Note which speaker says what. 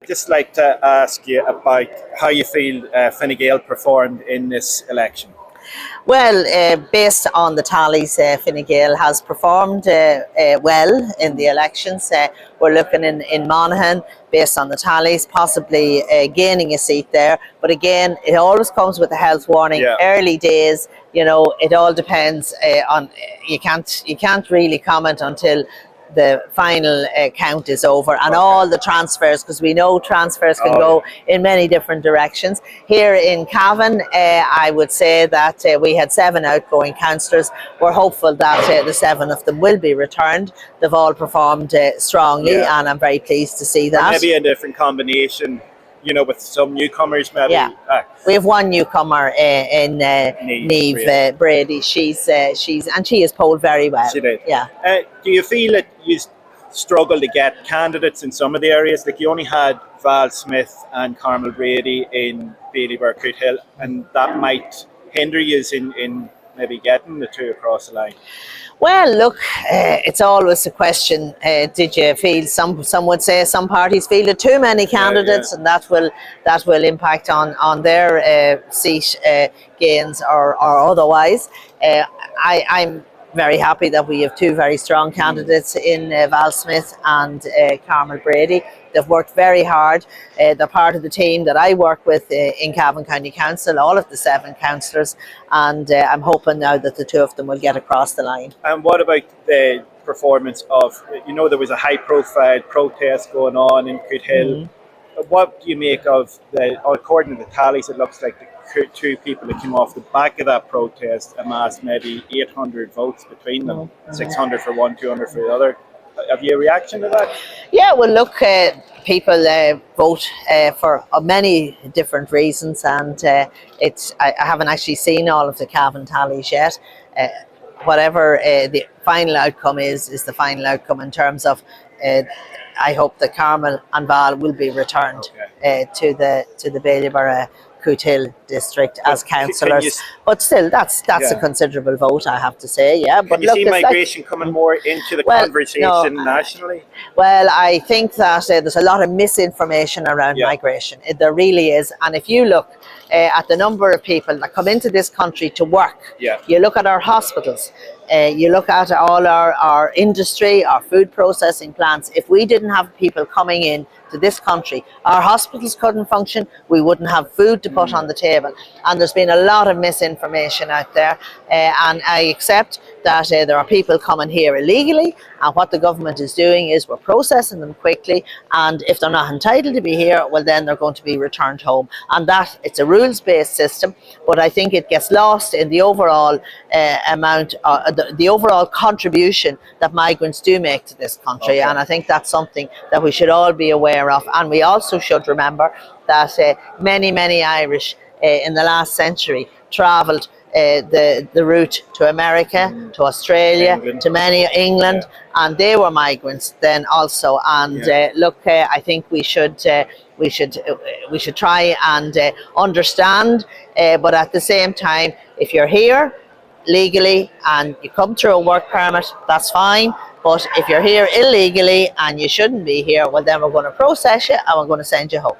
Speaker 1: just like to ask you about how you feel Fine Gael performed in this election.
Speaker 2: Well, based on the tallies, Fine Gael has performed well in the elections. We're looking in Monaghan, based on the tallies, possibly gaining a seat there. But again, it always comes with a health warning.
Speaker 1: Yeah.
Speaker 2: Early days, you know, it all depends on. You can't really comment until the final count is over, and all the transfers, because we know transfers can go in many different directions. Here in Cavan, I would say that we had 7 outgoing councillors. We're hopeful that the 7 of them will be returned. They've all performed strongly, and I'm very pleased to see that.
Speaker 1: Or maybe a different combination, you know, with some newcomers maybe.
Speaker 2: Yeah. We have one newcomer in Niamh Brady. She has polled very well.
Speaker 1: She did.
Speaker 2: Yeah.
Speaker 1: Do you feel that you struggle to get candidates in some of the areas? Like you only had Val Smith and Carmel Brady in Bailieborough, Coothill, and that might hinder you in maybe getting the 2 across the line.
Speaker 2: Well, look, it's always a question. Did you feel some would say some parties feel too many candidates, and that will impact on their seat gains or otherwise. I'm very happy that we have 2 very strong candidates in Val Smith and Carmel Brady. They've worked very hard. They're part of the team that I work with in Cavan County Council, all of the 7 councillors, and I'm hoping now that the 2 of them will get across the line.
Speaker 1: And what about the performance of, you know, there was a high profile protest going on in Coothill. What do you make of according to the tallies, it looks like the 2 people that came off the back of that protest amassed maybe 800 votes between them, 600 for one, 200 for the other. Have you a reaction to that?
Speaker 2: Yeah, well, look, people vote for many different reasons, and I haven't actually seen all of the Cavan tallies yet. Whatever the final outcome is the final outcome in terms of. I hope that Carmel and Val will be returned to the Bailieborough Coothill district as councillors, but still that's a considerable vote, I have to say. Yeah, but
Speaker 1: can you see migration coming more into the conversation nationally?
Speaker 2: Well, I think that there's a lot of misinformation around migration. There really is, and if you look at the number of people that come into this country to work, you look at our hospitals, you look at all our industry, our food processing plants. If we didn't have people coming in to this country, our hospitals couldn't function, we wouldn't have food to put on the table. And there's been a lot of misinformation out there, and I accept that there are people coming here illegally, and what the government is doing is we're processing them quickly, and if they're not entitled to be here, well then they're going to be returned home. And that, it's a rules-based system, but I think it gets lost in the overall amount, the overall contribution that migrants do make to this country, and I think that's something that we should all be aware of. And we also should remember that many Irish in the last century travelled the route to America, to Australia, to many England, and they were migrants then also. And look, I think we should try and understand, but at the same time, if you're here legally and you come through a work permit, that's fine. But if you're here illegally and you shouldn't be here, well then we're going to process you and we're going to send you home.